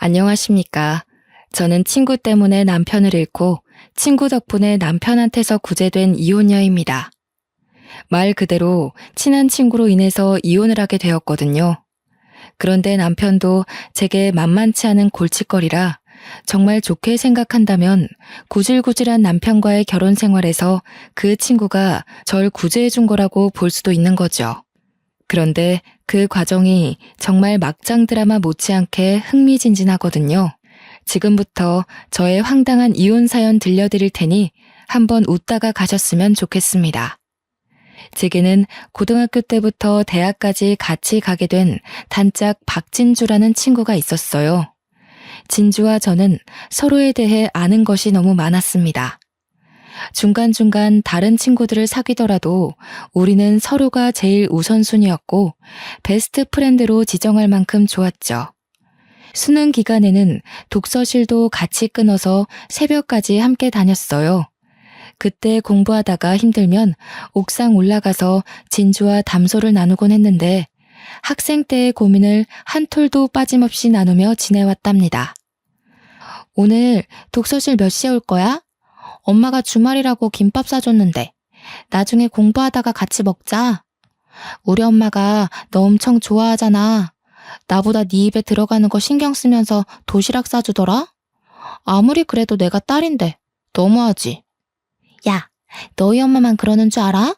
안녕하십니까. 저는 친구 때문에 남편을 잃고 친구 덕분에 남편한테서 구제된 이혼녀입니다. 말 그대로 친한 친구로 인해서 이혼을 하게 되었거든요. 그런데 남편도 제게 만만치 않은 골칫거리라 정말 좋게 생각한다면 구질구질한 남편과의 결혼 생활에서 그 친구가 절 구제해 준 거라고 볼 수도 있는 거죠. 그런데 그 과정이 정말 막장 드라마 못지않게 흥미진진하거든요. 지금부터 저의 황당한 이혼 사연 들려드릴 테니 한번 웃다가 가셨으면 좋겠습니다. 제게는 고등학교 때부터 대학까지 같이 가게 된 단짝 박진주라는 친구가 있었어요. 진주와 저는 서로에 대해 아는 것이 너무 많았습니다. 중간중간 다른 친구들을 사귀더라도 우리는 서로가 제일 우선순위였고 베스트 프렌드로 지정할 만큼 좋았죠. 수능 기간에는 독서실도 같이 끊어서 새벽까지 함께 다녔어요. 그때 공부하다가 힘들면 옥상 올라가서 진주와 담소를 나누곤 했는데 학생 때의 고민을 한 톨도 빠짐없이 나누며 지내왔답니다. 오늘 독서실 몇 시에 올 거야? 엄마가 주말이라고 김밥 사줬는데 나중에 공부하다가 같이 먹자. 우리 엄마가 너 엄청 좋아하잖아. 나보다 네 입에 들어가는 거 신경 쓰면서 도시락 싸주더라? 아무리 그래도 내가 딸인데 너무하지. 야, 너희 엄마만 그러는 줄 알아?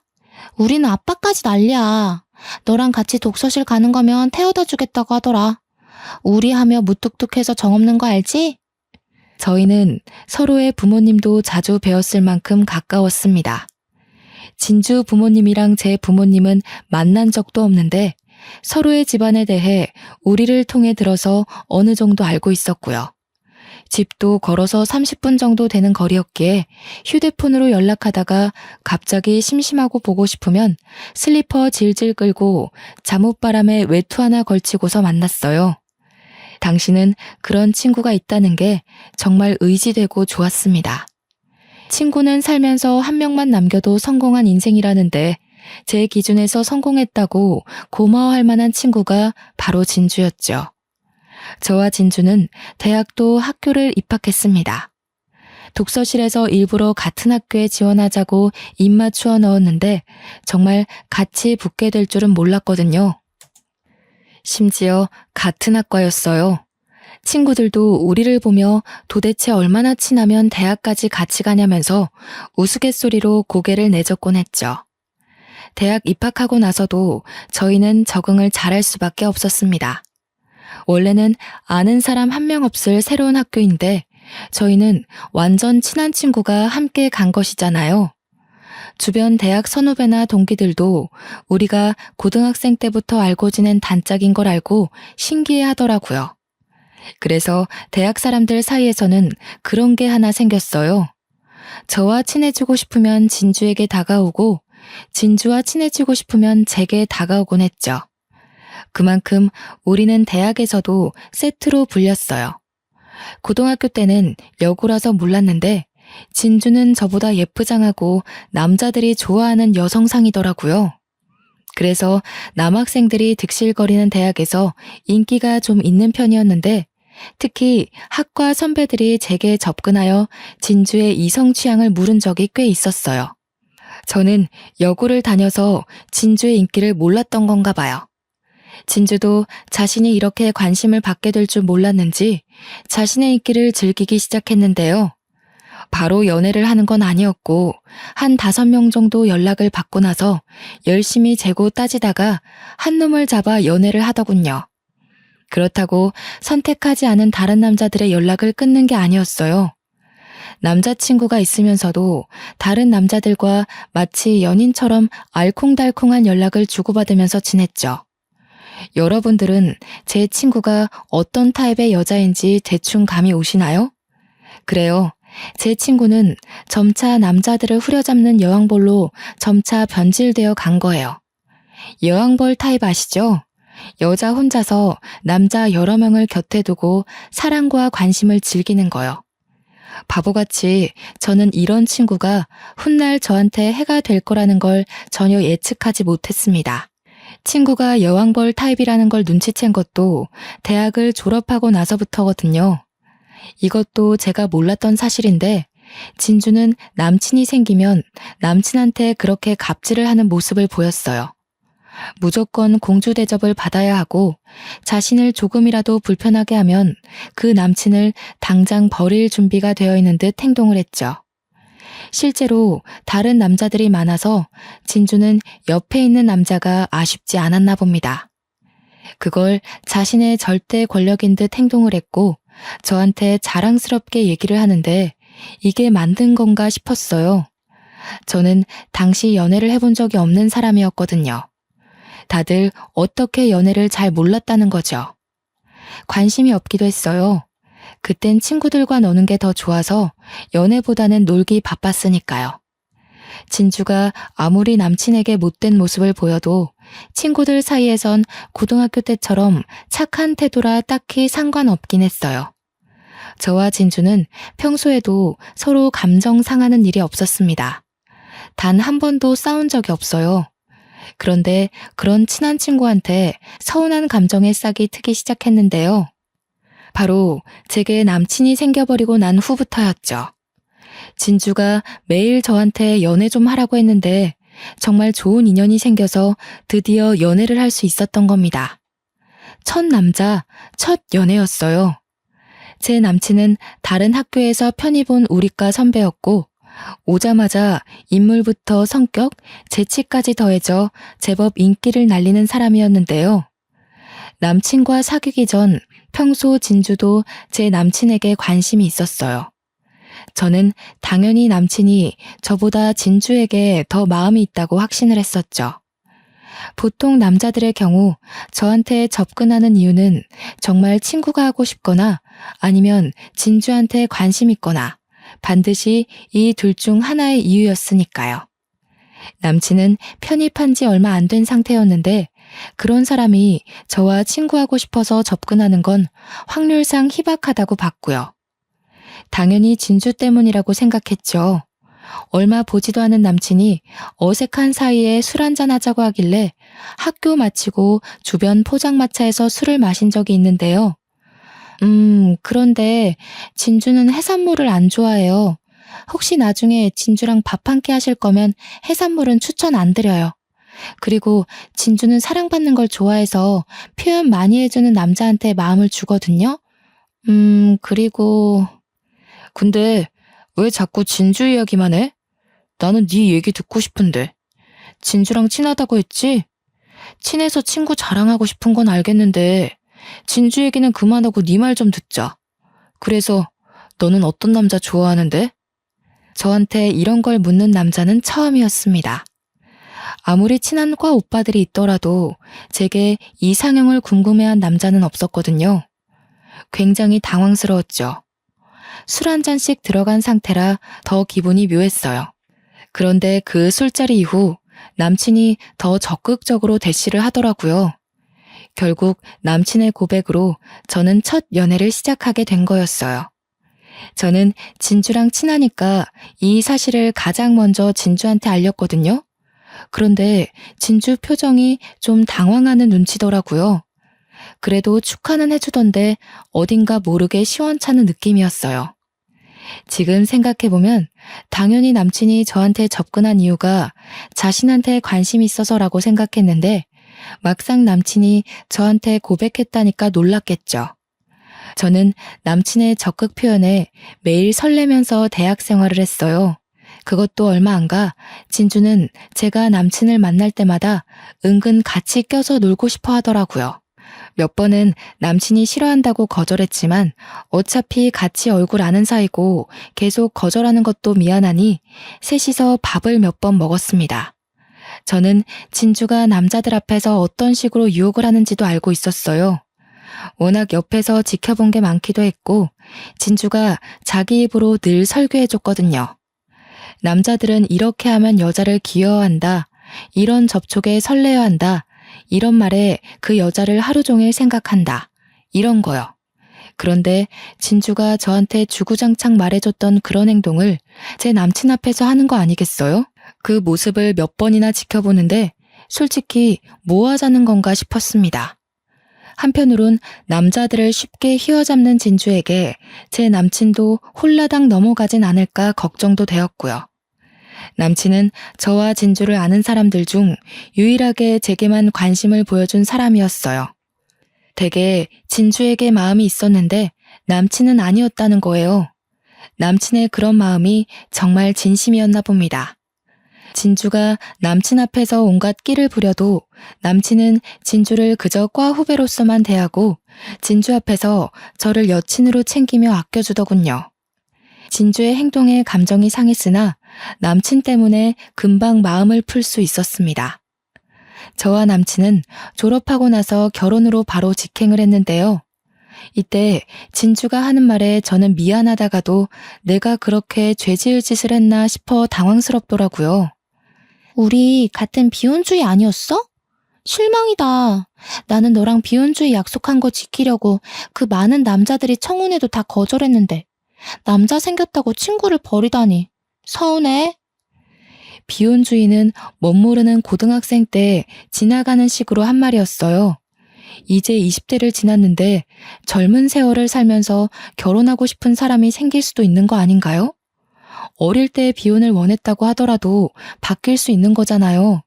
우리는 아빠까지 난리야. 너랑 같이 독서실 가는 거면 태워다 주겠다고 하더라. 우리 하며 무뚝뚝해서 정없는 거 알지? 저희는 서로의 부모님도 자주 뵈었을 만큼 가까웠습니다. 진주 부모님이랑 제 부모님은 만난 적도 없는데 서로의 집안에 대해 우리를 통해 들어서 어느 정도 알고 있었고요. 집도 걸어서 30분 정도 되는 거리였기에 휴대폰으로 연락하다가 갑자기 심심하고 보고 싶으면 슬리퍼 질질 끌고 잠옷바람에 외투 하나 걸치고서 만났어요. 당신은 그런 친구가 있다는 게 정말 의지되고 좋았습니다. 친구는 살면서 한 명만 남겨도 성공한 인생이라는데 제 기준에서 성공했다고 고마워할 만한 친구가 바로 진주였죠. 저와 진주는 대학도 학교를 입학했습니다. 독서실에서 일부러 같은 학교에 지원하자고 입 맞추어 넣었는데 정말 같이 붙게 될 줄은 몰랐거든요. 심지어 같은 학과였어요. 친구들도 우리를 보며 도대체 얼마나 친하면 대학까지 같이 가냐면서 우스갯소리로 고개를 내젓곤 했죠. 대학 입학하고 나서도 저희는 적응을 잘할 수밖에 없었습니다. 원래는 아는 사람 한 명 없을 새로운 학교인데 저희는 완전 친한 친구가 함께 간 것이잖아요. 주변 대학 선후배나 동기들도 우리가 고등학생 때부터 알고 지낸 단짝인 걸 알고 신기해 하더라고요. 그래서 대학 사람들 사이에서는 그런 게 하나 생겼어요. 저와 친해지고 싶으면 진주에게 다가오고 진주와 친해지고 싶으면 제게 다가오곤 했죠. 그만큼 우리는 대학에서도 세트로 불렸어요. 고등학교 때는 여고라서 몰랐는데 진주는 저보다 예쁘장하고 남자들이 좋아하는 여성상이더라고요. 그래서 남학생들이 득실거리는 대학에서 인기가 좀 있는 편이었는데 특히 학과 선배들이 제게 접근하여 진주의 이성 취향을 물은 적이 꽤 있었어요. 저는 여고를 다녀서 진주의 인기를 몰랐던 건가 봐요. 진주도 자신이 이렇게 관심을 받게 될 줄 몰랐는지 자신의 인기를 즐기기 시작했는데요. 바로 연애를 하는 건 아니었고 한 5명 정도 연락을 받고 나서 열심히 재고 따지다가 한 놈을 잡아 연애를 하더군요. 그렇다고 선택하지 않은 다른 남자들의 연락을 끊는 게 아니었어요. 남자친구가 있으면서도 다른 남자들과 마치 연인처럼 알콩달콩한 연락을 주고받으면서 지냈죠. 여러분들은 제 친구가 어떤 타입의 여자인지 대충 감이 오시나요? 그래요. 제 친구는 점차 남자들을 후려잡는 여왕벌로 점차 변질되어 간 거예요. 여왕벌 타입 아시죠? 여자 혼자서 남자 여러 명을 곁에 두고 사랑과 관심을 즐기는 거요. 바보같이 저는 이런 친구가 훗날 저한테 해가 될 거라는 걸 전혀 예측하지 못했습니다. 친구가 여왕벌 타입이라는 걸 눈치챈 것도 대학을 졸업하고 나서부터거든요. 이것도 제가 몰랐던 사실인데 진주는 남친이 생기면 남친한테 그렇게 갑질을 하는 모습을 보였어요. 무조건 공주 대접을 받아야 하고 자신을 조금이라도 불편하게 하면 그 남친을 당장 버릴 준비가 되어 있는 듯 행동을 했죠. 실제로 다른 남자들이 많아서 진주는 옆에 있는 남자가 아쉽지 않았나 봅니다. 그걸 자신의 절대 권력인 듯 행동을 했고 저한테 자랑스럽게 얘기를 하는데 이게 만든 건가 싶었어요. 저는 당시 연애를 해본 적이 없는 사람이었거든요. 다들 어떻게 연애를 잘 몰랐다는 거죠. 관심이 없기도 했어요. 그땐 친구들과 노는 게 더 좋아서 연애보다는 놀기 바빴으니까요. 진주가 아무리 남친에게 못된 모습을 보여도 친구들 사이에선 고등학교 때처럼 착한 태도라 딱히 상관없긴 했어요. 저와 진주는 평소에도 서로 감정 상하는 일이 없었습니다. 단 한 번도 싸운 적이 없어요. 그런데 그런 친한 친구한테 서운한 감정의 싹이 트기 시작했는데요. 바로 제게 남친이 생겨버리고 난 후부터였죠. 진주가 매일 저한테 연애 좀 하라고 했는데 정말 좋은 인연이 생겨서 드디어 연애를 할 수 있었던 겁니다. 첫 남자, 첫 연애였어요. 제 남친은 다른 학교에서 편히 본 우리과 선배였고 오자마자 인물부터 성격, 재치까지 더해져 제법 인기를 날리는 사람이었는데요. 남친과 사귀기 전 평소 진주도 제 남친에게 관심이 있었어요. 저는 당연히 남친이 저보다 진주에게 더 마음이 있다고 확신을 했었죠. 보통 남자들의 경우 저한테 접근하는 이유는 정말 친구가 하고 싶거나 아니면 진주한테 관심 있거나 반드시 이 둘 중 하나의 이유였으니까요. 남친은 편입한 지 얼마 안 된 상태였는데 그런 사람이 저와 친구하고 싶어서 접근하는 건 확률상 희박하다고 봤고요. 당연히 진주 때문이라고 생각했죠. 얼마 보지도 않은 남친이 어색한 사이에 술 한잔 하자고 하길래 학교 마치고 주변 포장마차에서 술을 마신 적이 있는데요. 그런데 진주는 해산물을 안 좋아해요. 혹시 나중에 진주랑 밥 한 끼 하실 거면 해산물은 추천 안 드려요. 그리고 진주는 사랑받는 걸 좋아해서 표현 많이 해주는 남자한테 마음을 주거든요. 그리고... 근데 왜 자꾸 진주 이야기만 해? 나는 네 얘기 듣고 싶은데. 진주랑 친하다고 했지? 친해서 친구 자랑하고 싶은 건 알겠는데 진주 얘기는 그만하고 네 말 좀 듣자. 그래서 너는 어떤 남자 좋아하는데? 저한테 이런 걸 묻는 남자는 처음이었습니다. 아무리 친한 과 오빠들이 있더라도 제게 이상형을 궁금해한 남자는 없었거든요. 굉장히 당황스러웠죠. 술 한 잔씩 들어간 상태라 더 기분이 묘했어요. 그런데 그 술자리 이후 남친이 더 적극적으로 대시를 하더라고요. 결국 남친의 고백으로 저는 첫 연애를 시작하게 된 거였어요. 저는 진주랑 친하니까 이 사실을 가장 먼저 진주한테 알렸거든요. 그런데 진주 표정이 좀 당황하는 눈치더라고요. 그래도 축하는 해주던데 어딘가 모르게 시원찮은 느낌이었어요. 지금 생각해보면 당연히 남친이 저한테 접근한 이유가 자신한테 관심이 있어서라고 생각했는데 막상 남친이 저한테 고백했다니까 놀랐겠죠. 저는 남친의 적극 표현에 매일 설레면서 대학 생활을 했어요. 그것도 얼마 안 가 진주는 제가 남친을 만날 때마다 은근 같이 껴서 놀고 싶어 하더라고요. 몇 번은 남친이 싫어한다고 거절했지만 어차피 같이 얼굴 아는 사이고 계속 거절하는 것도 미안하니 셋이서 밥을 몇 번 먹었습니다. 저는 진주가 남자들 앞에서 어떤 식으로 유혹을 하는지도 알고 있었어요. 워낙 옆에서 지켜본 게 많기도 했고 진주가 자기 입으로 늘 설교해줬거든요. 남자들은 이렇게 하면 여자를 귀여워한다. 이런 접촉에 설레어 한다. 이런 말에 그 여자를 하루 종일 생각한다. 이런 거요. 그런데 진주가 저한테 주구장창 말해줬던 그런 행동을 제 남친 앞에서 하는 거 아니겠어요? 그 모습을 몇 번이나 지켜보는데 솔직히 뭐 하자는 건가 싶었습니다. 한편으론 남자들을 쉽게 휘어잡는 진주에게 제 남친도 홀라당 넘어가진 않을까 걱정도 되었고요. 남친은 저와 진주를 아는 사람들 중 유일하게 제게만 관심을 보여준 사람이었어요. 되게 진주에게 마음이 있었는데 남친은 아니었다는 거예요. 남친의 그런 마음이 정말 진심이었나 봅니다. 진주가 남친 앞에서 온갖 끼를 부려도 남친은 진주를 그저 과 후배로서만 대하고 진주 앞에서 저를 여친으로 챙기며 아껴주더군요. 진주의 행동에 감정이 상했으나 남친 때문에 금방 마음을 풀 수 있었습니다. 저와 남친은 졸업하고 나서 결혼으로 바로 직행을 했는데요. 이때 진주가 하는 말에 저는 미안하다가도 내가 그렇게 죄지을 짓을 했나 싶어 당황스럽더라고요. 우리 같은 비혼주의 아니었어? 실망이다. 나는 너랑 비혼주의 약속한 거 지키려고 그 많은 남자들이 청혼해도 다 거절했는데 남자 생겼다고 친구를 버리다니. 서운해. 비혼주의는 멋모르는 고등학생 때 지나가는 식으로 한 말이었어요. 이제 20대를 지났는데 젊은 세월을 살면서 결혼하고 싶은 사람이 생길 수도 있는 거 아닌가요? 어릴 때 비혼을 원했다고 하더라도 바뀔 수 있는 거잖아요.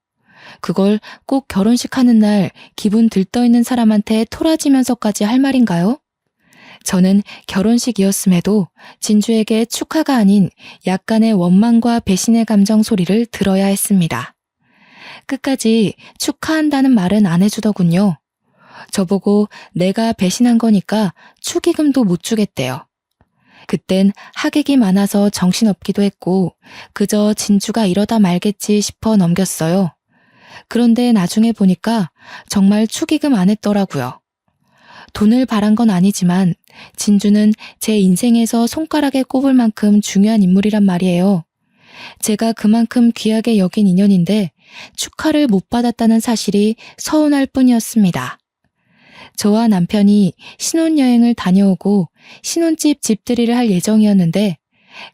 그걸 꼭 결혼식 하는 날 기분 들떠있는 사람한테 토라지면서까지 할 말인가요? 저는 결혼식이었음에도 진주에게 축하가 아닌 약간의 원망과 배신의 감정 소리를 들어야 했습니다. 끝까지 축하한다는 말은 안 해주더군요. 저보고 내가 배신한 거니까 축의금도 못 주겠대요. 그땐 하객이 많아서 정신없기도 했고 그저 진주가 이러다 말겠지 싶어 넘겼어요. 그런데 나중에 보니까 정말 축의금 안 했더라고요. 돈을 바란 건 아니지만 진주는 제 인생에서 손가락에 꼽을 만큼 중요한 인물이란 말이에요. 제가 그만큼 귀하게 여긴 인연인데 축하를 못 받았다는 사실이 서운할 뿐이었습니다. 저와 남편이 신혼여행을 다녀오고 신혼집 집들이를 할 예정이었는데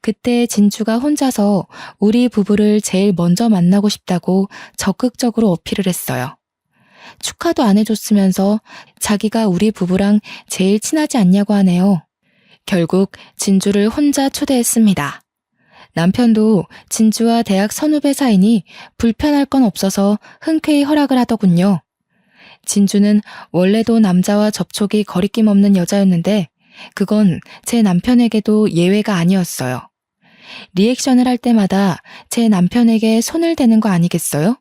그때 진주가 혼자서 우리 부부를 제일 먼저 만나고 싶다고 적극적으로 어필을 했어요. 축하도 안 해줬으면서 자기가 우리 부부랑 제일 친하지 않냐고 하네요. 결국 진주를 혼자 초대했습니다. 남편도 진주와 대학 선후배 사이니 불편할 건 없어서 흔쾌히 허락을 하더군요. 진주는 원래도 남자와 접촉이 거리낌 없는 여자였는데 그건 제 남편에게도 예외가 아니었어요. 리액션을 할 때마다 제 남편에게 손을 대는 거 아니겠어요?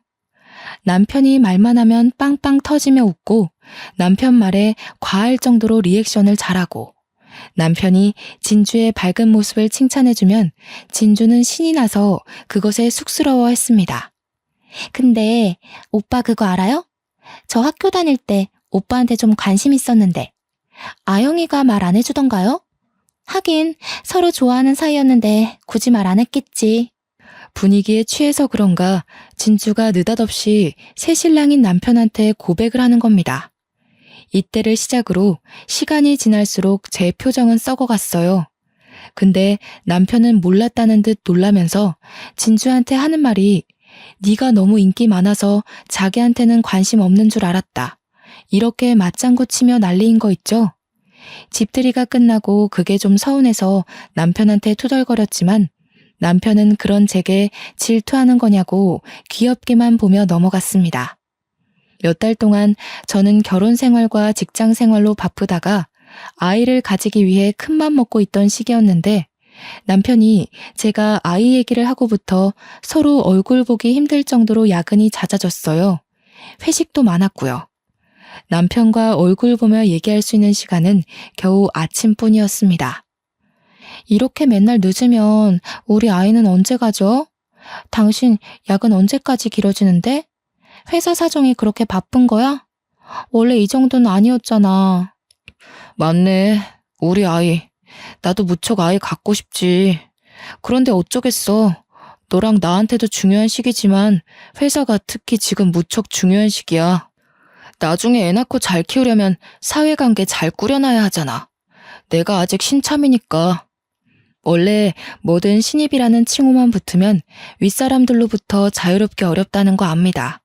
남편이 말만 하면 빵빵 터지며 웃고 남편 말에 과할 정도로 리액션을 잘하고 남편이 진주의 밝은 모습을 칭찬해주면 진주는 신이 나서 그것에 쑥스러워했습니다. 근데 오빠 그거 알아요? 저 학교 다닐 때 오빠한테 좀 관심 있었는데 아영이가 말 안 해주던가요? 하긴 서로 좋아하는 사이였는데 굳이 말 안 했겠지. 분위기에 취해서 그런가 진주가 느닷없이 새신랑인 남편한테 고백을 하는 겁니다. 이때를 시작으로 시간이 지날수록 제 표정은 썩어갔어요. 근데 남편은 몰랐다는 듯 놀라면서 진주한테 하는 말이 네가 너무 인기 많아서 자기한테는 관심 없는 줄 알았다. 이렇게 맞장구 치며 난리인 거 있죠? 집들이가 끝나고 그게 좀 서운해서 남편한테 투덜거렸지만 남편은 그런 제게 질투하는 거냐고 귀엽게만 보며 넘어갔습니다. 몇 달 동안 저는 결혼 생활과 직장 생활로 바쁘다가 아이를 가지기 위해 큰맘 먹고 있던 시기였는데 남편이 제가 아이 얘기를 하고부터 서로 얼굴 보기 힘들 정도로 야근이 잦아졌어요. 회식도 많았고요. 남편과 얼굴 보며 얘기할 수 있는 시간은 겨우 아침뿐이었습니다. 이렇게 맨날 늦으면 우리 아이는 언제 가죠? 당신 야근 언제까지 길어지는데? 회사 사정이 그렇게 바쁜 거야? 원래 이 정도는 아니었잖아. 맞네. 우리 아이. 나도 무척 아이 갖고 싶지. 그런데 어쩌겠어. 너랑 나한테도 중요한 시기지만 회사가 특히 지금 무척 중요한 시기야. 나중에 애 낳고 잘 키우려면 사회관계 잘 꾸려놔야 하잖아. 내가 아직 신참이니까. 원래 뭐든 신입이라는 칭호만 붙으면 윗사람들로부터 자유롭게 어렵다는 거 압니다.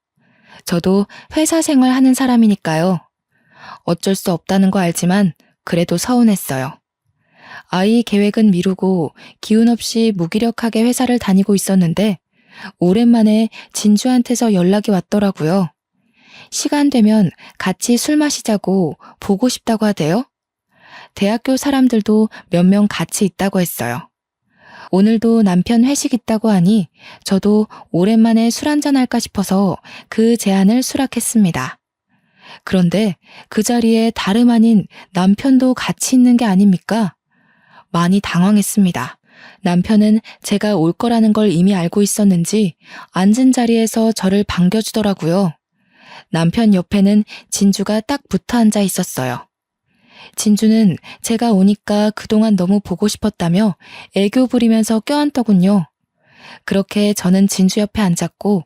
저도 회사 생활 하는 사람이니까요. 어쩔 수 없다는 거 알지만 그래도 서운했어요. 아이 계획은 미루고 기운 없이 무기력하게 회사를 다니고 있었는데 오랜만에 진주한테서 연락이 왔더라고요. 시간 되면 같이 술 마시자고 보고 싶다고 하대요. 대학교 사람들도 몇 명 같이 있다고 했어요. 오늘도 남편 회식 있다고 하니 저도 오랜만에 술 한잔 할까 싶어서 그 제안을 수락했습니다. 그런데 그 자리에 다름 아닌 남편도 같이 있는 게 아닙니까? 많이 당황했습니다. 남편은 제가 올 거라는 걸 이미 알고 있었는지 앉은 자리에서 저를 반겨주더라고요. 남편 옆에는 진주가 딱 붙어 앉아 있었어요. 진주는 제가 오니까 그동안 너무 보고 싶었다며 애교 부리면서 껴안더군요. 그렇게 저는 진주 옆에 앉았고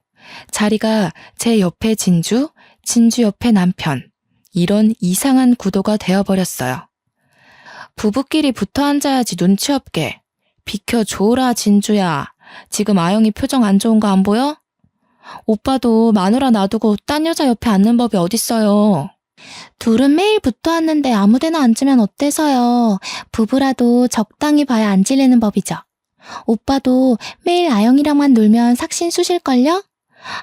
자리가 제 옆에 진주, 진주 옆에 남편, 이런 이상한 구도가 되어버렸어요. 부부끼리 붙어 앉아야지 눈치 없게. 비켜줘라 진주야. 지금 아영이 표정 안 좋은 거 안 보여? 오빠도 마누라 놔두고 딴 여자 옆에 앉는 법이 어딨어요. 둘은 매일 붙어 앉는데 아무데나 앉으면 어때서요? 부부라도 적당히 봐야 안 질리는 법이죠. 오빠도 매일 아영이랑만 놀면 삭신 쑤실걸요?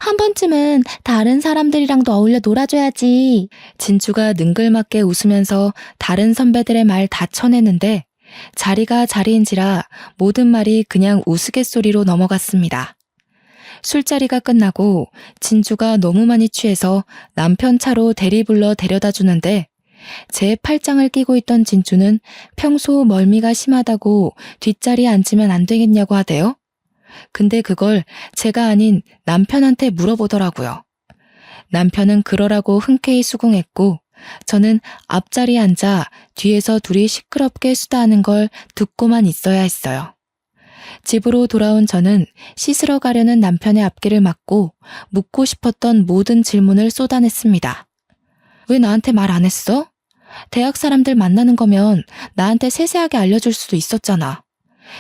한 번쯤은 다른 사람들이랑도 어울려 놀아줘야지. 진주가 능글맞게 웃으면서 다른 선배들의 말 다 쳐내는데 자리가 자리인지라 모든 말이 그냥 우스갯소리로 넘어갔습니다. 술자리가 끝나고 진주가 너무 많이 취해서 남편 차로 대리 불러 데려다 주는데 제 팔짱을 끼고 있던 진주는 평소 멀미가 심하다고 뒷자리에 앉으면 안 되겠냐고 하대요. 근데 그걸 제가 아닌 남편한테 물어보더라고요. 남편은 그러라고 흔쾌히 수긍했고 저는 앞자리에 앉아 뒤에서 둘이 시끄럽게 수다하는 걸 듣고만 있어야 했어요. 집으로 돌아온 저는 씻으러 가려는 남편의 앞길을 막고 묻고 싶었던 모든 질문을 쏟아냈습니다. 왜 나한테 말 안 했어? 대학 사람들 만나는 거면 나한테 세세하게 알려줄 수도 있었잖아.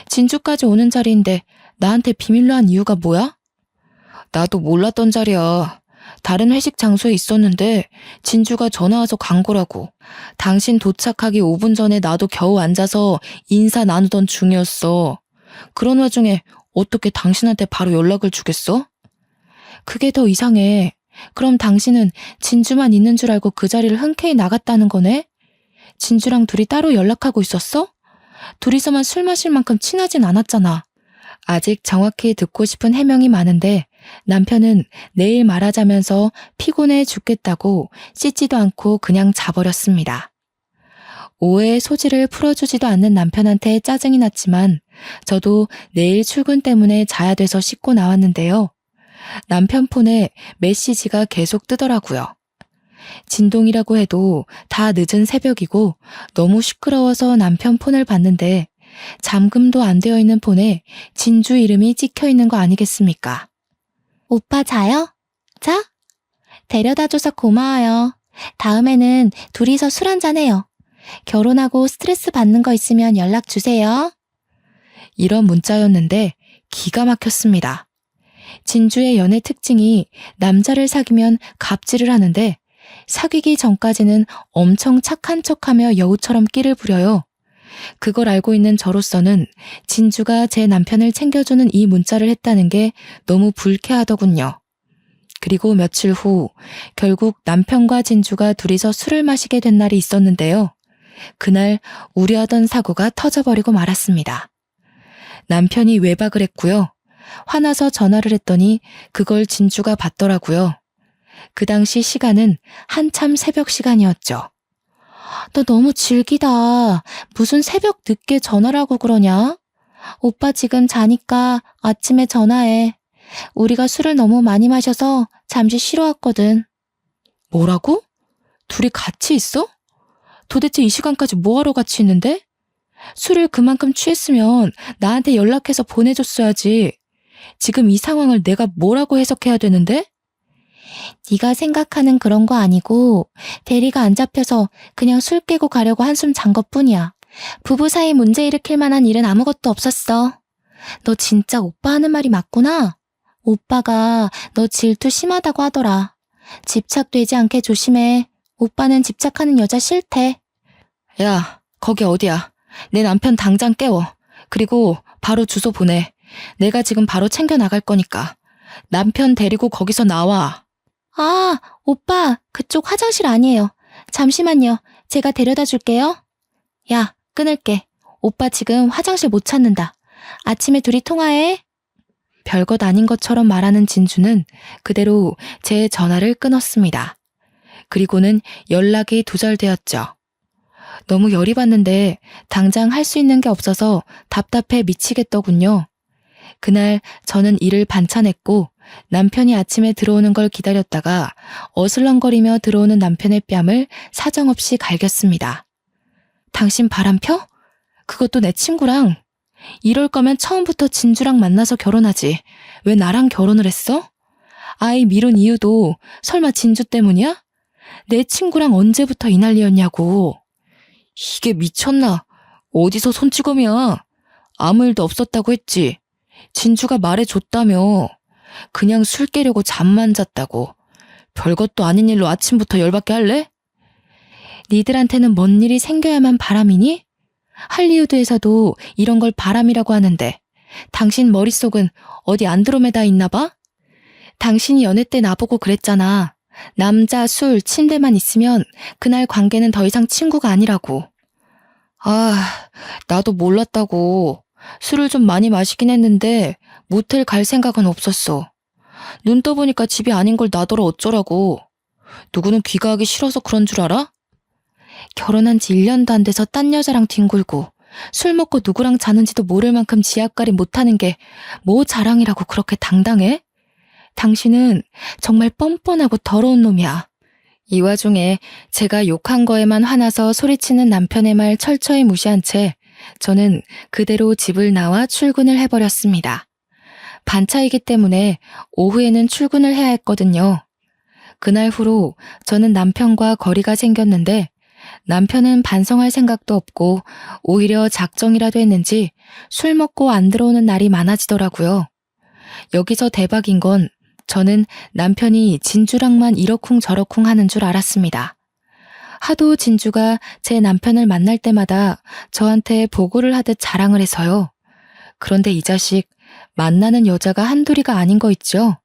진주까지 오는 자리인데 나한테 비밀로 한 이유가 뭐야? 나도 몰랐던 자리야. 다른 회식 장소에 있었는데 진주가 전화 와서 간 거라고. 당신 도착하기 5분 전에 나도 겨우 앉아서 인사 나누던 중이었어. 그런 와중에 어떻게 당신한테 바로 연락을 주겠어? 그게 더 이상해. 그럼 당신은 진주만 있는 줄 알고 그 자리를 흔쾌히 나갔다는 거네? 진주랑 둘이 따로 연락하고 있었어? 둘이서만 술 마실 만큼 친하진 않았잖아. 아직 정확히 듣고 싶은 해명이 많은데 남편은 내일 말하자면서 피곤해 죽겠다고 씻지도 않고 그냥 자버렸습니다. 오해의 소지를 풀어주지도 않는 남편한테 짜증이 났지만 저도 내일 출근 때문에 자야 돼서 씻고 나왔는데요. 남편 폰에 메시지가 계속 뜨더라고요. 진동이라고 해도 다 늦은 새벽이고 너무 시끄러워서 남편 폰을 봤는데 잠금도 안 되어 있는 폰에 진주 이름이 찍혀 있는 거 아니겠습니까? 오빠 자요? 자? 데려다줘서 고마워요. 다음에는 둘이서 술 한잔해요. 결혼하고 스트레스 받는 거 있으면 연락 주세요. 이런 문자였는데 기가 막혔습니다. 진주의 연애 특징이 남자를 사귀면 갑질을 하는데 사귀기 전까지는 엄청 착한 척하며 여우처럼 끼를 부려요. 그걸 알고 있는 저로서는 진주가 제 남편을 챙겨주는 이 문자를 했다는 게 너무 불쾌하더군요. 그리고 며칠 후 결국 남편과 진주가 둘이서 술을 마시게 된 날이 있었는데요. 그날 우려하던 사고가 터져버리고 말았습니다. 남편이 외박을 했고요. 화나서 전화를 했더니 그걸 진주가 받더라고요. 그 당시 시간은 한참 새벽 시간이었죠. 너 너무 질기다. 무슨 새벽 늦게 전화를 하고 그러냐? 오빠 지금 자니까 아침에 전화해. 우리가 술을 너무 많이 마셔서 잠시 쉬러 왔거든. 뭐라고? 둘이 같이 있어? 도대체 이 시간까지 뭐하러 같이 있는데? 술을 그만큼 취했으면 나한테 연락해서 보내줬어야지. 지금 이 상황을 내가 뭐라고 해석해야 되는데? 네가 생각하는 그런 거 아니고 대리가 안 잡혀서 그냥 술 깨고 가려고 한숨 잔 것뿐이야. 부부 사이 문제 일으킬 만한 일은 아무것도 없었어. 너 진짜 오빠 하는 말이 맞구나. 오빠가 너 질투 심하다고 하더라. 집착되지 않게 조심해. 오빠는 집착하는 여자 싫대. 야, 거기 어디야? 내 남편 당장 깨워. 그리고 바로 주소 보내. 내가 지금 바로 챙겨 나갈 거니까. 남편 데리고 거기서 나와. 아, 오빠, 그쪽 화장실 아니에요. 잠시만요. 제가 데려다 줄게요. 야, 끊을게. 오빠 지금 화장실 못 찾는다. 아침에 둘이 통화해. 별것 아닌 것처럼 말하는 진주는 그대로 제 전화를 끊었습니다. 그리고는 연락이 두절되었죠. 너무 열이 받는데 당장 할 수 있는 게 없어서 답답해 미치겠더군요. 그날 저는 일을 반찬했고 남편이 아침에 들어오는 걸 기다렸다가 어슬렁거리며 들어오는 남편의 뺨을 사정없이 갈겼습니다. 당신 바람 펴? 그것도 내 친구랑. 이럴 거면 처음부터 진주랑 만나서 결혼하지. 왜 나랑 결혼을 했어? 아이 미룬 이유도 설마 진주 때문이야? 내 친구랑 언제부터 이 난리였냐고. 이게 미쳤나? 어디서 손찌검이야? 아무 일도 없었다고 했지. 진주가 말해줬다며. 그냥 술 깨려고 잠만 잤다고. 별것도 아닌 일로 아침부터 열받게 할래? 니들한테는 뭔 일이 생겨야만 바람이니? 할리우드에서도 이런 걸 바람이라고 하는데 당신 머릿속은 어디 안드로메다 있나 봐? 당신이 연애 때 나보고 그랬잖아. 남자, 술, 침대만 있으면 그날 관계는 더 이상 친구가 아니라고. 아, 나도 몰랐다고. 술을 좀 많이 마시긴 했는데 모텔 갈 생각은 없었어. 눈 떠보니까 집이 아닌 걸 나더러 어쩌라고. 누구는 귀가하기 싫어서 그런 줄 알아? 결혼한 지 1년도 안 돼서 딴 여자랑 뒹굴고 술 먹고 누구랑 자는지도 모를 만큼 지압가리 못하는 게 뭐 자랑이라고 그렇게 당당해? 당신은 정말 뻔뻔하고 더러운 놈이야. 이 와중에 제가 욕한 거에만 화나서 소리치는 남편의 말 철저히 무시한 채 저는 그대로 집을 나와 출근을 해버렸습니다. 반차이기 때문에 오후에는 출근을 해야 했거든요. 그날 후로 저는 남편과 거리가 생겼는데 남편은 반성할 생각도 없고 오히려 작정이라도 했는지 술 먹고 안 들어오는 날이 많아지더라고요. 여기서 대박인 건 저는 남편이 진주랑만 이러쿵저러쿵 하는 줄 알았습니다. 하도 진주가 제 남편을 만날 때마다 저한테 보고를 하듯 자랑을 해서요. 그런데 이 자식 만나는 여자가 한둘이가 아닌 거 있죠?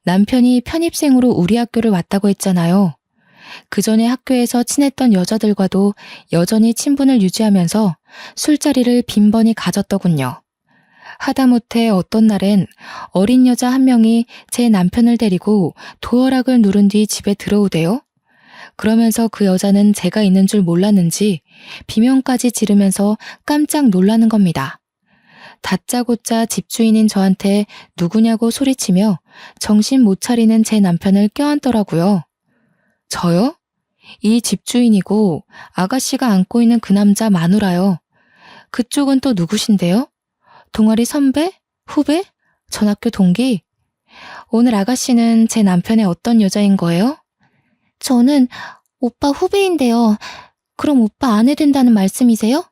남편이 편입생으로 우리 학교를 왔다고 했잖아요. 그 전에 학교에서 친했던 여자들과도 여전히 친분을 유지하면서 술자리를 빈번히 가졌더군요. 하다못해 어떤 날엔 어린 여자 한 명이 제 남편을 데리고 도어락을 누른 뒤 집에 들어오대요. 그러면서 그 여자는 제가 있는 줄 몰랐는지 비명까지 지르면서 깜짝 놀라는 겁니다. 다짜고짜 집주인인 저한테 누구냐고 소리치며 정신 못 차리는 제 남편을 껴안더라고요. 저요? 이 집주인이고 아가씨가 안고 있는 그 남자 마누라요. 그쪽은 또 누구신데요? 동아리 선배? 후배? 전학교 동기? 오늘 아가씨는 제 남편의 어떤 여자인 거예요? 저는 오빠 후배인데요. 그럼 오빠 아내 된다는 말씀이세요?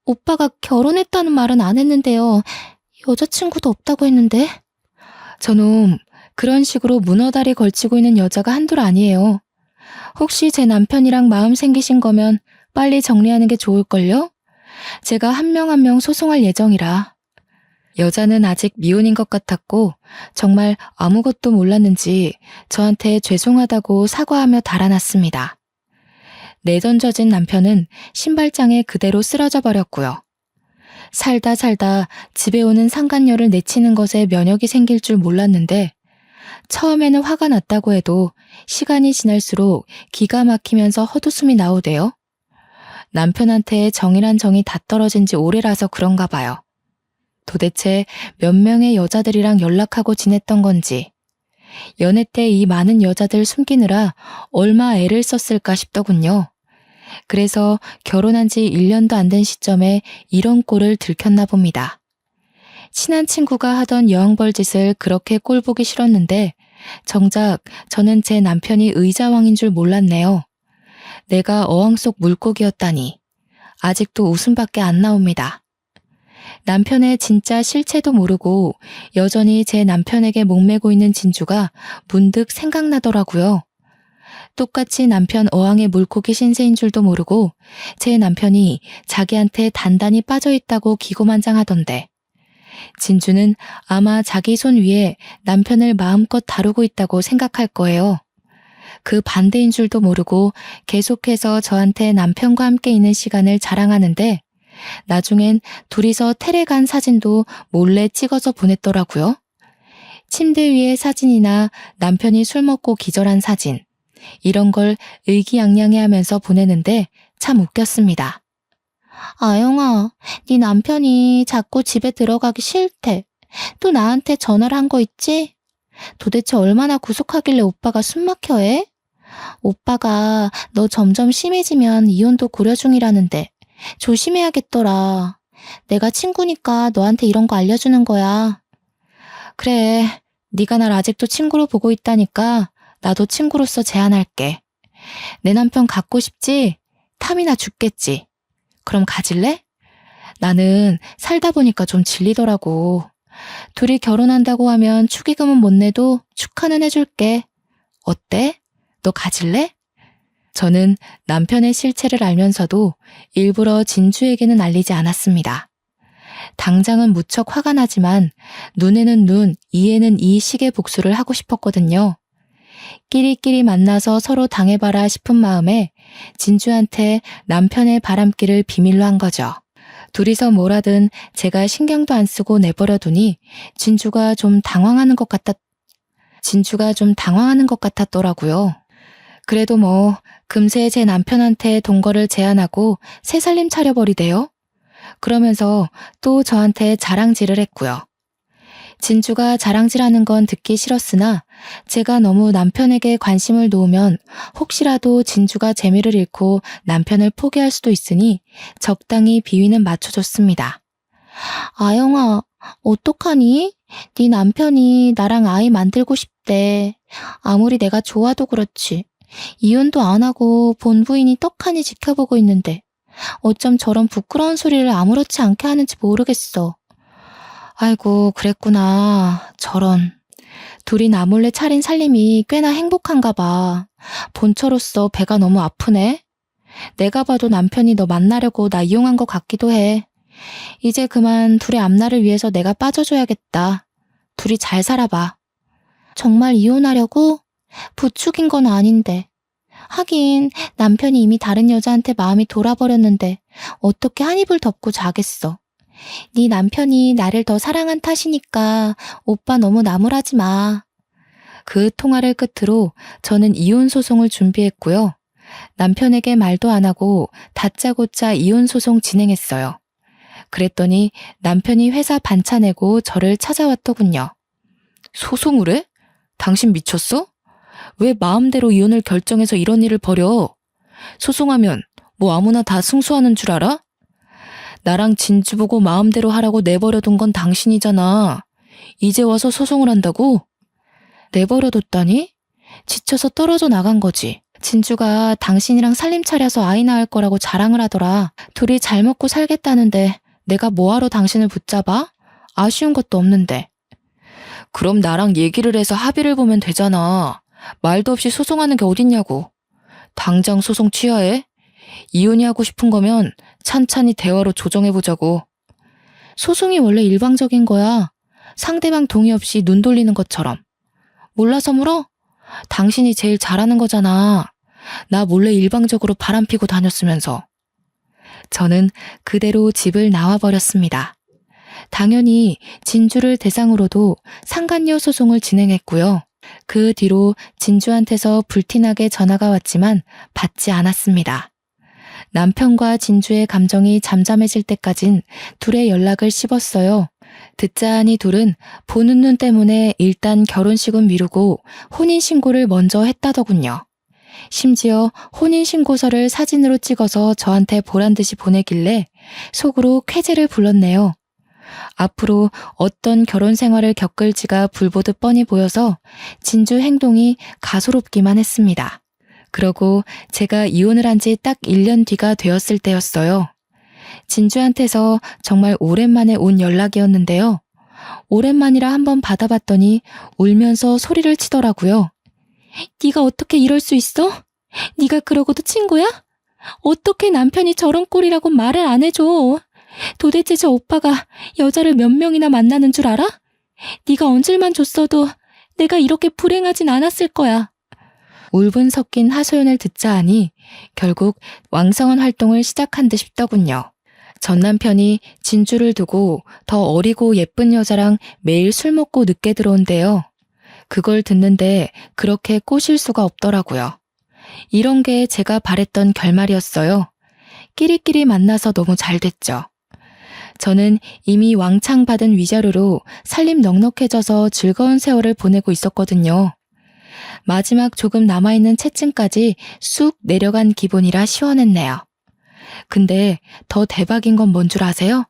오빠가 결혼했다는 말은 안 했는데요. 여자친구도 없다고 했는데. 저놈, 그런 식으로 문어다리 걸치고 있는 여자가 한둘 아니에요. 혹시 제 남편이랑 마음 생기신 거면 빨리 정리하는 게 좋을걸요? 제가 한 명 한 명 소송할 예정이라. 여자는 아직 미혼인 것 같았고 정말 아무것도 몰랐는지 저한테 죄송하다고 사과하며 달아났습니다. 내던져진 남편은 신발장에 그대로 쓰러져 버렸고요. 살다 집에 오는 상간녀를 내치는 것에 면역이 생길 줄 몰랐는데 처음에는 화가 났다고 해도 시간이 지날수록 기가 막히면서 헛웃음이 나오대요. 남편한테 정이란 정이 다 떨어진 지 오래라서 그런가 봐요. 도대체 몇 명의 여자들이랑 연락하고 지냈던 건지, 연애 때 이 많은 여자들 숨기느라 얼마 애를 썼을까 싶더군요. 그래서 결혼한 지 1년도 안 된 시점에 이런 꼴을 들켰나 봅니다. 친한 친구가 하던 여왕벌짓을 그렇게 꼴보기 싫었는데 정작 저는 제 남편이 의자왕인 줄 몰랐네요. 내가 어항 속 물고기였다니. 아직도 웃음밖에 안 나옵니다. 남편의 진짜 실체도 모르고 여전히 제 남편에게 목매고 있는 진주가 문득 생각나더라고요. 똑같이 남편 어항의 물고기 신세인 줄도 모르고 제 남편이 자기한테 단단히 빠져있다고 기고만장하던데 진주는 아마 자기 손 위에 남편을 마음껏 다루고 있다고 생각할 거예요. 그 반대인 줄도 모르고 계속해서 저한테 남편과 함께 있는 시간을 자랑하는데 나중엔 둘이서 테레 간 사진도 몰래 찍어서 보냈더라고요. 침대 위의 사진이나 남편이 술 먹고 기절한 사진 이런 걸 의기양양해하면서 보내는데 참 웃겼습니다. 아영아, 네 남편이 자꾸 집에 들어가기 싫대. 또 나한테 전화를 한 거 있지? 도대체 얼마나 구속하길래 오빠가 숨막혀해? 오빠가 너 점점 심해지면 이혼도 고려 중이라는데 조심해야겠더라. 내가 친구니까 너한테 이런 거 알려주는 거야. 그래, 네가 날 아직도 친구로 보고 있다니까 나도 친구로서 제안할게. 내 남편 갖고 싶지? 탐이나 죽겠지. 그럼 가질래? 나는 살다 보니까 좀 질리더라고. 둘이 결혼한다고 하면 축의금은 못 내도 축하는 해줄게. 어때? 너 가질래? 저는 남편의 실체를 알면서도 일부러 진주에게는 알리지 않았습니다. 당장은 무척 화가 나지만 눈에는 눈, 이에는 이 식의 복수를 하고 싶었거든요. 끼리끼리 만나서 서로 당해봐라 싶은 마음에 진주한테 남편의 바람길을 비밀로 한 거죠. 둘이서 뭘 하든 제가 신경도 안 쓰고 내버려 두니 진주가 좀 당황하는 것 같았더라고요. 그래도 뭐 금세 제 남편한테 동거를 제안하고 새 살림 차려버리대요. 그러면서 또 저한테 자랑질을 했고요. 진주가 자랑질하는 건 듣기 싫었으나 제가 너무 남편에게 관심을 놓으면 혹시라도 진주가 재미를 잃고 남편을 포기할 수도 있으니 적당히 비위는 맞춰줬습니다. 아영아, 어떡하니? 네 남편이 나랑 아이 만들고 싶대. 아무리 내가 좋아도 그렇지. 이혼도 안 하고 본부인이 떡하니 지켜보고 있는데 어쩜 저런 부끄러운 소리를 아무렇지 않게 하는지 모르겠어. 아이고, 그랬구나. 저런. 둘이 나 몰래 차린 살림이 꽤나 행복한가 봐. 본처로서 배가 너무 아프네. 내가 봐도 남편이 너 만나려고 나 이용한 것 같기도 해. 이제 그만 둘의 앞날을 위해서 내가 빠져줘야겠다. 둘이 잘 살아봐. 정말 이혼하려고? 부축인 건 아닌데. 하긴 남편이 이미 다른 여자한테 마음이 돌아버렸는데 어떻게 한 입을 덮고 자겠어. 네 남편이 나를 더 사랑한 탓이니까 오빠 너무 나무라지 마. 그 통화를 끝으로 저는 이혼 소송을 준비했고요. 남편에게 말도 안 하고 다짜고짜 이혼 소송 진행했어요. 그랬더니 남편이 회사 반차 내고 저를 찾아왔더군요. 소송을 해? 당신 미쳤어? 왜 마음대로 이혼을 결정해서 이런 일을 벌여? 소송하면 뭐 아무나 다 승소하는 줄 알아? 나랑 진주 보고 마음대로 하라고 내버려둔 건 당신이잖아. 이제 와서 소송을 한다고? 내버려뒀다니? 지쳐서 떨어져 나간 거지. 진주가 당신이랑 살림 차려서 아이 낳을 거라고 자랑을 하더라. 둘이 잘 먹고 살겠다는데 내가 뭐하러 당신을 붙잡아? 아쉬운 것도 없는데. 그럼 나랑 얘기를 해서 합의를 보면 되잖아. 말도 없이 소송하는 게 어딨냐고. 당장 소송 취하해. 이혼이 하고 싶은 거면 찬찬히 대화로 조정해보자고. 소송이 원래 일방적인 거야. 상대방 동의 없이 눈 돌리는 것처럼. 몰라서 물어? 당신이 제일 잘하는 거잖아. 나 몰래 일방적으로 바람피고 다녔으면서. 저는 그대로 집을 나와버렸습니다. 당연히 진주를 대상으로도 상간녀 소송을 진행했고요. 그 뒤로 진주한테서 불티나게 전화가 왔지만 받지 않았습니다. 남편과 진주의 감정이 잠잠해질 때까진 둘의 연락을 씹었어요. 듣자하니 둘은 보는 눈 때문에 일단 결혼식은 미루고 혼인신고를 먼저 했다더군요. 심지어 혼인신고서를 사진으로 찍어서 저한테 보란 듯이 보내길래 속으로 쾌재를 불렀네요. 앞으로 어떤 결혼 생활을 겪을지가 불보듯 뻔히 보여서 진주 행동이 가소롭기만 했습니다. 그러고 제가 이혼을 한 지 딱 1년 뒤가 되었을 때였어요. 진주한테서 정말 오랜만에 온 연락이었는데요. 오랜만이라 한번 받아봤더니 울면서 소리를 치더라고요. 네가 어떻게 이럴 수 있어? 네가 그러고도 친구야? 어떻게 남편이 저런 꼴이라고 말을 안 해줘? 도대체 저 오빠가 여자를 몇 명이나 만나는 줄 알아? 네가 언질만 줬어도 내가 이렇게 불행하진 않았을 거야. 울분 섞인 하소연을 듣자 하니 결국 왕성한 활동을 시작한 듯 싶더군요. 전 남편이 진주를 두고 더 어리고 예쁜 여자랑 매일 술 먹고 늦게 들어온대요. 그걸 듣는데 그렇게 꼬실 수가 없더라고요. 이런 게 제가 바랬던 결말이었어요. 끼리끼리 만나서 너무 잘 됐죠. 저는 이미 왕창 받은 위자료로 살림 넉넉해져서 즐거운 세월을 보내고 있었거든요. 마지막 조금 남아있는 채증까지 쑥 내려간 기분이라 시원했네요. 근데 더 대박인 건 뭔 줄 아세요?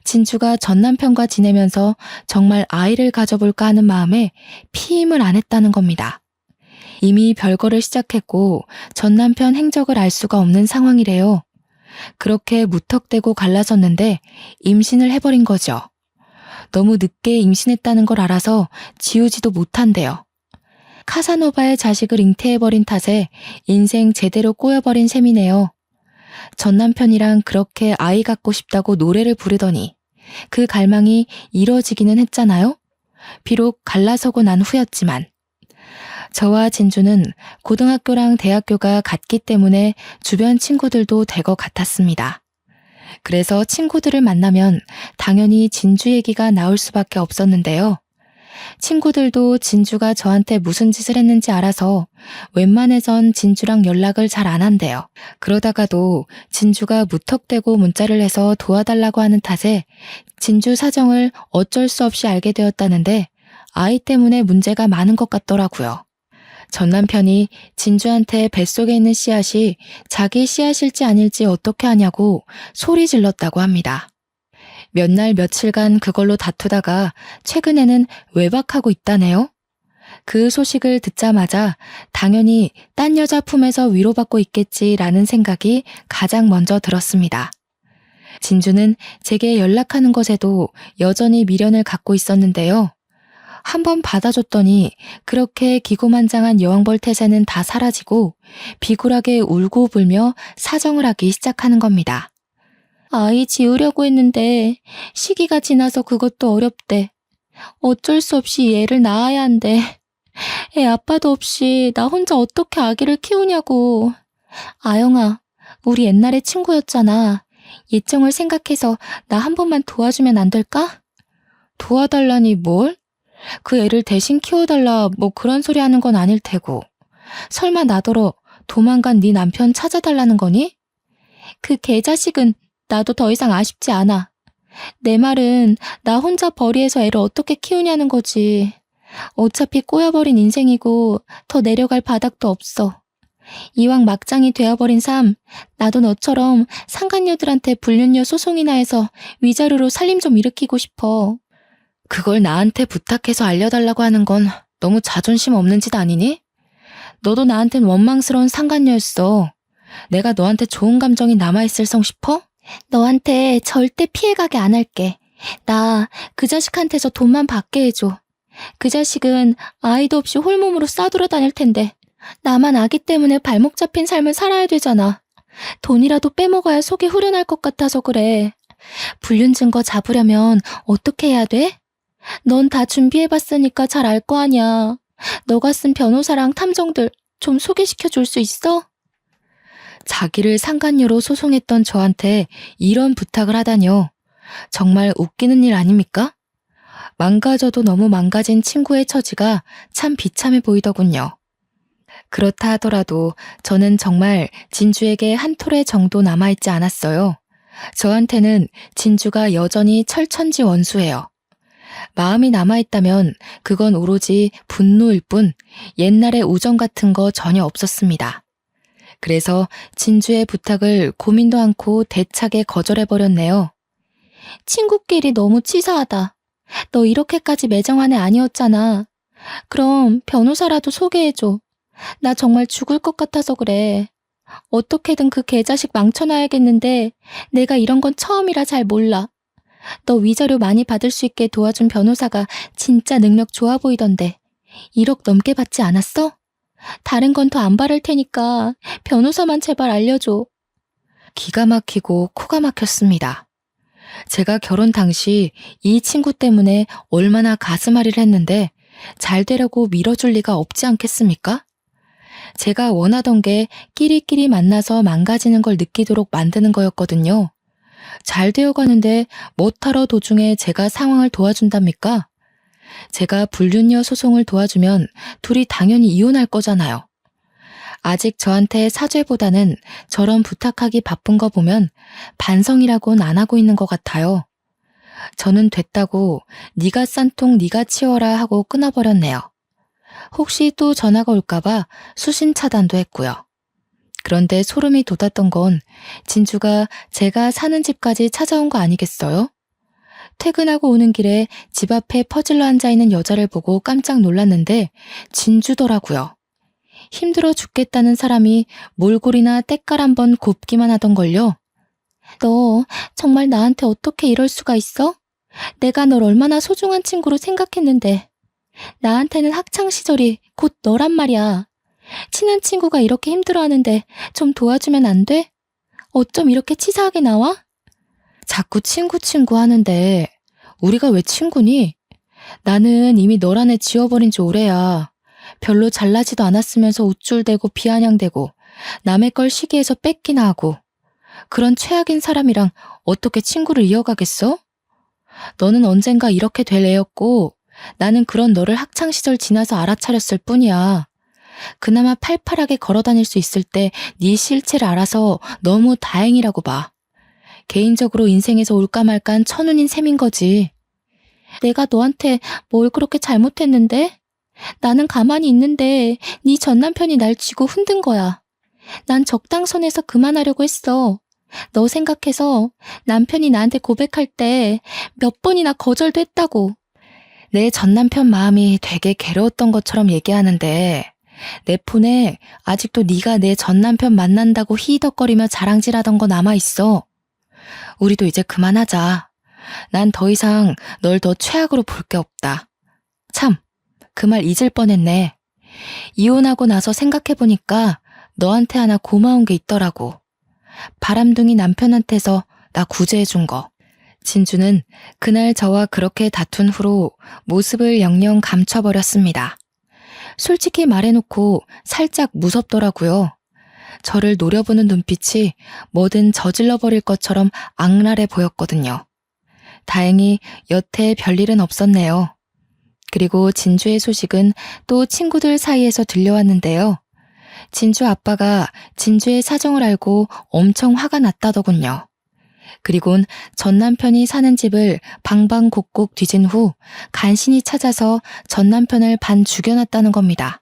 진주가 전 남편과 지내면서 정말 아이를 가져볼까 하는 마음에 피임을 안 했다는 겁니다. 이미 별거를 시작했고 전 남편 행적을 알 수가 없는 상황이래요. 그렇게 무턱대고 갈라섰는데 임신을 해버린 거죠. 너무 늦게 임신했다는 걸 알아서 지우지도 못한대요. 카사노바의 자식을 잉태해버린 탓에 인생 제대로 꼬여버린 셈이네요. 전 남편이랑 그렇게 아이 갖고 싶다고 노래를 부르더니 그 갈망이 이뤄지기는 했잖아요. 비록 갈라서고 난 후였지만. 저와 진주는 고등학교랑 대학교가 같기 때문에 주변 친구들도 될 것 같았습니다. 그래서 친구들을 만나면 당연히 진주 얘기가 나올 수밖에 없었는데요. 친구들도 진주가 저한테 무슨 짓을 했는지 알아서 웬만해선 진주랑 연락을 잘 안 한대요. 그러다가도 진주가 무턱대고 문자를 해서 도와달라고 하는 탓에 진주 사정을 어쩔 수 없이 알게 되었다는데 아이 때문에 문제가 많은 것 같더라고요. 전 남편이 진주한테 뱃속에 있는 씨앗이 자기 씨앗일지 아닐지 어떻게 하냐고 소리 질렀다고 합니다. 몇 날 며칠간 그걸로 다투다가 최근에는 외박하고 있다네요. 그 소식을 듣자마자 당연히 딴 여자 품에서 위로받고 있겠지라는 생각이 가장 먼저 들었습니다. 진주는 제게 연락하는 것에도 여전히 미련을 갖고 있었는데요. 한번 받아줬더니 그렇게 기고만장한 여왕벌 태세는 다 사라지고 비굴하게 울고 불며 사정을 하기 시작하는 겁니다. 아이 지우려고 했는데 시기가 지나서 그것도 어렵대. 어쩔 수 없이 얘를 낳아야 한대. 애 아빠도 없이 나 혼자 어떻게 아기를 키우냐고. 아영아, 우리 옛날에 친구였잖아. 예정을 생각해서 나 한 번만 도와주면 안 될까? 도와달라니 뭘? 그 애를 대신 키워달라 뭐 그런 소리 하는 건 아닐 테고. 설마 나더러 도망간 네 남편 찾아달라는 거니? 그 개자식은 나도 더 이상 아쉽지 않아. 내 말은 나 혼자 벌이에서 애를 어떻게 키우냐는 거지. 어차피 꼬여버린 인생이고 더 내려갈 바닥도 없어. 이왕 막장이 되어버린 삶, 나도 너처럼 상간녀들한테 불륜녀 소송이나 해서 위자료로 살림 좀 일으키고 싶어. 그걸 나한테 부탁해서 알려달라고 하는 건 너무 자존심 없는 짓 아니니? 너도 나한텐 원망스러운 상간녀였어. 내가 너한테 좋은 감정이 남아있을 성 싶어? 너한테 절대 피해가게 안 할게. 나 그 자식한테서 돈만 받게 해줘. 그 자식은 아이도 없이 홀몸으로 싸돌아다닐 텐데 나만 아기 때문에 발목 잡힌 삶을 살아야 되잖아. 돈이라도 빼먹어야 속이 후련할 것 같아서 그래. 불륜 증거 잡으려면 어떻게 해야 돼? 넌 다 준비해봤으니까 잘 알 거 아니야. 너가 쓴 변호사랑 탐정들 좀 소개시켜 줄 수 있어? 자기를 상간녀로 소송했던 저한테 이런 부탁을 하다뇨. 정말 웃기는 일 아닙니까? 망가져도 너무 망가진 친구의 처지가 참 비참해 보이더군요. 그렇다 하더라도 저는 정말 진주에게 한 톨의 정도 남아있지 않았어요. 저한테는 진주가 여전히 철천지 원수예요. 마음이 남아있다면 그건 오로지 분노일 뿐 옛날의 우정 같은 거 전혀 없었습니다. 그래서 진주의 부탁을 고민도 않고 대차게 거절해버렸네요. 친구끼리 너무 치사하다. 너 이렇게까지 매정한 애 아니었잖아. 그럼 변호사라도 소개해줘. 나 정말 죽을 것 같아서 그래. 어떻게든 그 개자식 망쳐놔야겠는데 내가 이런 건 처음이라 잘 몰라. 너 위자료 많이 받을 수 있게 도와준 변호사가 진짜 능력 좋아 보이던데 1억 넘게 받지 않았어? 다른 건 더 안 바랄 테니까 변호사만 제발 알려줘. 기가 막히고 코가 막혔습니다. 제가 결혼 당시 이 친구 때문에 얼마나 가슴앓이를 했는데 잘 되려고 밀어줄 리가 없지 않겠습니까? 제가 원하던 게 끼리끼리 만나서 망가지는 걸 느끼도록 만드는 거였거든요. 잘 되어가는데 못하러 도중에 제가 상황을 도와준답니까? 제가 불륜녀 소송을 도와주면 둘이 당연히 이혼할 거잖아요. 아직 저한테 사죄보다는 저런 부탁하기 바쁜 거 보면 반성이라고는 안 하고 있는 것 같아요. 저는 됐다고 네가 싼 통 네가 치워라 하고 끊어버렸네요. 혹시 또 전화가 올까봐 수신 차단도 했고요. 그런데 소름이 돋았던 건 진주가 제가 사는 집까지 찾아온 거 아니겠어요? 퇴근하고 오는 길에 집 앞에 퍼질러 앉아있는 여자를 보고 깜짝 놀랐는데 진주더라고요. 힘들어 죽겠다는 사람이 몰골이나 때깔 한번 곱기만 하던걸요. 너 정말 나한테 어떻게 이럴 수가 있어? 내가 널 얼마나 소중한 친구로 생각했는데. 나한테는 학창시절이 곧 너란 말이야. 친한 친구가 이렇게 힘들어하는데 좀 도와주면 안 돼? 어쩜 이렇게 치사하게 나와? 자꾸 친구 하는데 우리가 왜 친구니? 나는 이미 너란 애 지워버린 지 오래야. 별로 잘나지도 않았으면서 우쭐대고 비아냥대고 남의 걸 시기해서 뺏기나 하고 그런 최악인 사람이랑 어떻게 친구를 이어가겠어? 너는 언젠가 이렇게 될 애였고 나는 그런 너를 학창시절 지나서 알아차렸을 뿐이야. 그나마 팔팔하게 걸어다닐 수 있을 때 네 실체를 알아서 너무 다행이라고 봐. 개인적으로 인생에서 올까 말까한 천운인 셈인 거지. 내가 너한테 뭘 그렇게 잘못했는데? 나는 가만히 있는데 네 전남편이 날 쥐고 흔든 거야. 난 적당선에서 그만하려고 했어. 너 생각해서 남편이 나한테 고백할 때 몇 번이나 거절도 했다고. 내 전남편 마음이 되게 괴로웠던 것처럼 얘기하는데 내 폰에 아직도 네가 내 전남편 만난다고 히히덕거리며 자랑질하던 거 남아있어. 우리도 이제 그만하자. 난 더 이상 널 더 최악으로 볼 게 없다. 참, 그 말 잊을 뻔했네. 이혼하고 나서 생각해보니까 너한테 하나 고마운 게 있더라고. 바람둥이 남편한테서 나 구제해준 거. 진주는 그날 저와 그렇게 다툰 후로 모습을 영영 감춰버렸습니다. 솔직히 말해놓고 살짝 무섭더라고요. 저를 노려보는 눈빛이 뭐든 저질러버릴 것처럼 악랄해 보였거든요. 다행히 여태 별일은 없었네요. 그리고 진주의 소식은 또 친구들 사이에서 들려왔는데요. 진주 아빠가 진주의 사정을 알고 엄청 화가 났다더군요. 그리곤 전 남편이 사는 집을 방방곡곡 뒤진 후 간신히 찾아서 전 남편을 반 죽여놨다는 겁니다.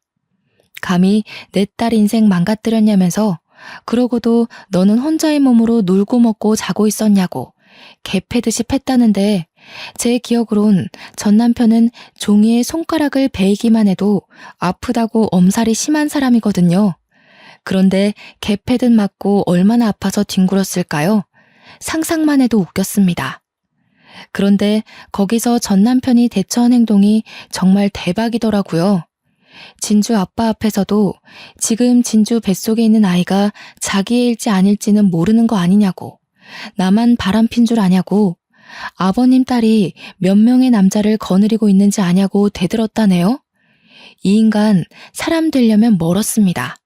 감히 내 딸 인생 망가뜨렸냐면서 그러고도 너는 혼자의 몸으로 놀고 먹고 자고 있었냐고 개패듯이 팼다는데 제 기억으론 전 남편은 종이에 손가락을 베이기만 해도 아프다고 엄살이 심한 사람이거든요. 그런데 개패듯 맞고 얼마나 아파서 뒹굴었을까요? 상상만 해도 웃겼습니다. 그런데 거기서 전 남편이 대처한 행동이 정말 대박이더라고요. 진주 아빠 앞에서도 지금 진주 뱃속에 있는 아이가 자기일지 아닐지는 모르는 거 아니냐고, 나만 바람핀 줄 아냐고, 아버님 딸이 몇 명의 남자를 거느리고 있는지 아냐고 대들었다네요. 이 인간 사람 되려면 멀었습니다.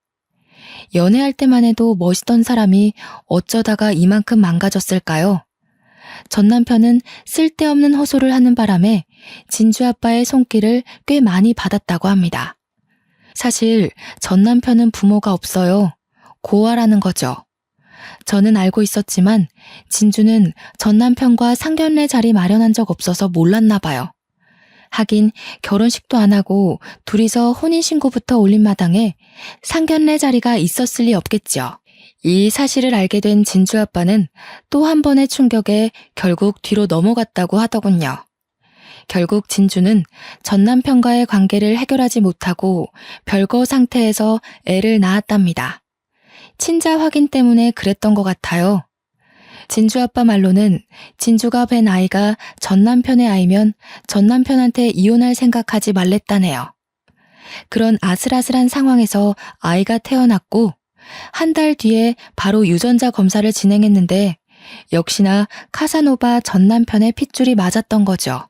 연애할 때만 해도 멋있던 사람이 어쩌다가 이만큼 망가졌을까요? 전 남편은 쓸데없는 호소를 하는 바람에 진주 아빠의 손길을 꽤 많이 받았다고 합니다. 사실 전 남편은 부모가 없어요. 고아라는 거죠. 저는 알고 있었지만 진주는 전 남편과 상견례 자리 마련한 적 없어서 몰랐나 봐요. 하긴 결혼식도 안 하고 둘이서 혼인신고부터 올린 마당에 상견례 자리가 있었을 리 없겠죠. 이 사실을 알게 된 진주 아빠는 또 한 번의 충격에 결국 뒤로 넘어갔다고 하더군요. 결국 진주는 전 남편과의 관계를 해결하지 못하고 별거 상태에서 애를 낳았답니다. 친자 확인 때문에 그랬던 것 같아요. 진주 아빠 말로는 진주가 뵌 아이가 전 남편의 아이면 전 남편한테 이혼할 생각하지 말랬다네요. 그런 아슬아슬한 상황에서 아이가 태어났고 한 달 뒤에 바로 유전자 검사를 진행했는데 역시나 카사노바 전 남편의 핏줄이 맞았던 거죠.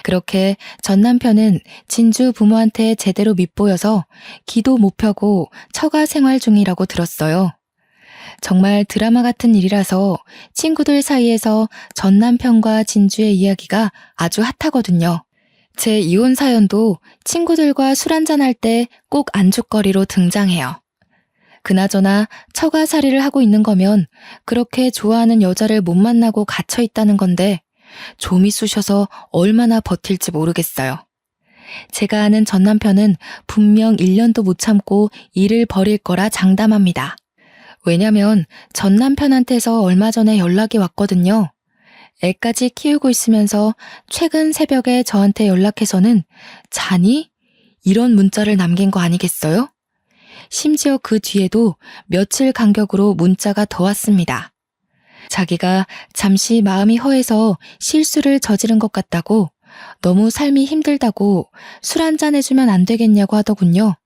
그렇게 전 남편은 진주 부모한테 제대로 밉보여서 기도 못 펴고 처가 생활 중이라고 들었어요. 정말 드라마 같은 일이라서 친구들 사이에서 전 남편과 진주의 이야기가 아주 핫하거든요. 제 이혼 사연도 친구들과 술 한잔할 때 꼭 안주거리로 등장해요. 그나저나 처가살이를 하고 있는 거면 그렇게 좋아하는 여자를 못 만나고 갇혀 있다는 건데 좀이 쑤셔서 얼마나 버틸지 모르겠어요. 제가 아는 전 남편은 분명 1년도 못 참고 일을 벌일 거라 장담합니다. 왜냐면 전 남편한테서 얼마 전에 연락이 왔거든요. 애까지 키우고 있으면서 최근 새벽에 저한테 연락해서는 자니? 이런 문자를 남긴 거 아니겠어요? 심지어 그 뒤에도 며칠 간격으로 문자가 더 왔습니다. 자기가 잠시 마음이 허해서 실수를 저지른 것 같다고, 너무 삶이 힘들다고 술 한잔 해주면 안 되겠냐고 하더군요.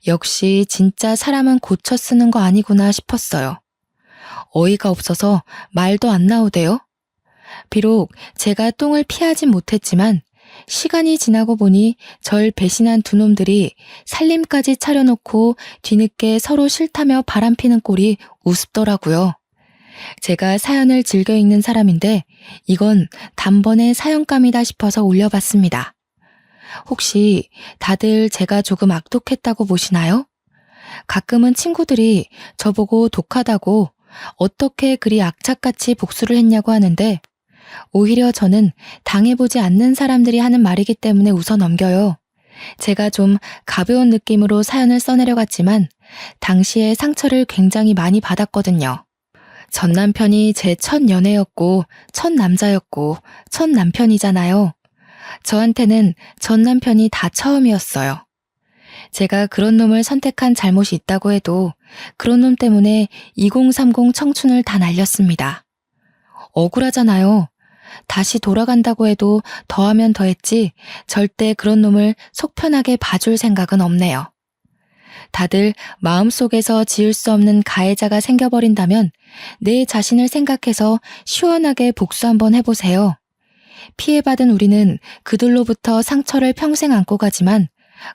역시 진짜 사람은 고쳐 쓰는 거 아니구나 싶었어요. 어이가 없어서 말도 안 나오대요. 비록 제가 똥을 피하진 못했지만 시간이 지나고 보니 절 배신한 두 놈들이 살림까지 차려놓고 뒤늦게 서로 싫다며 바람피는 꼴이 우습더라고요. 제가 사연을 즐겨 읽는 사람인데 이건 단번에 사연감이다 싶어서 올려봤습니다. 혹시 다들 제가 조금 악독했다고 보시나요? 가끔은 친구들이 저보고 독하다고 어떻게 그리 악착같이 복수를 했냐고 하는데 오히려 저는 당해보지 않는 사람들이 하는 말이기 때문에 웃어 넘겨요. 제가 좀 가벼운 느낌으로 사연을 써내려갔지만 당시에 상처를 굉장히 많이 받았거든요. 전 남편이 제 첫 연애였고 첫 남자였고 첫 남편이잖아요. 저한테는 전 남편이 다 처음이었어요. 제가 그런 놈을 선택한 잘못이 있다고 해도 그런 놈 때문에 2030 청춘을 다 날렸습니다. 억울하잖아요. 다시 돌아간다고 해도 더하면 더했지 절대 그런 놈을 속 편하게 봐줄 생각은 없네요. 다들 마음속에서 지울 수 없는 가해자가 생겨버린다면 내 자신을 생각해서 시원하게 복수 한번 해보세요. 피해받은 우리는 그들로부터 상처를 평생 안고 가지만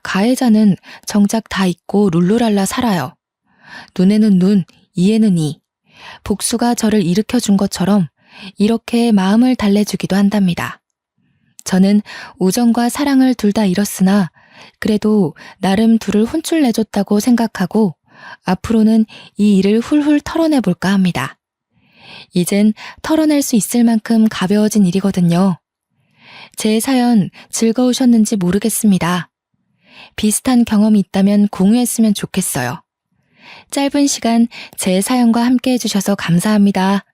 가해자는 정작 다 잊고 룰루랄라 살아요. 눈에는 눈, 이에는 이. 복수가 저를 일으켜준 것처럼 이렇게 마음을 달래주기도 한답니다. 저는 우정과 사랑을 둘 다 잃었으나 그래도 나름 둘을 혼쭐 내줬다고 생각하고 앞으로는 이 일을 훌훌 털어내볼까 합니다. 이젠 털어낼 수 있을 만큼 가벼워진 일이거든요. 제 사연 즐거우셨는지 모르겠습니다. 비슷한 경험이 있다면 공유했으면 좋겠어요. 짧은 시간 제 사연과 함께 해주셔서 감사합니다.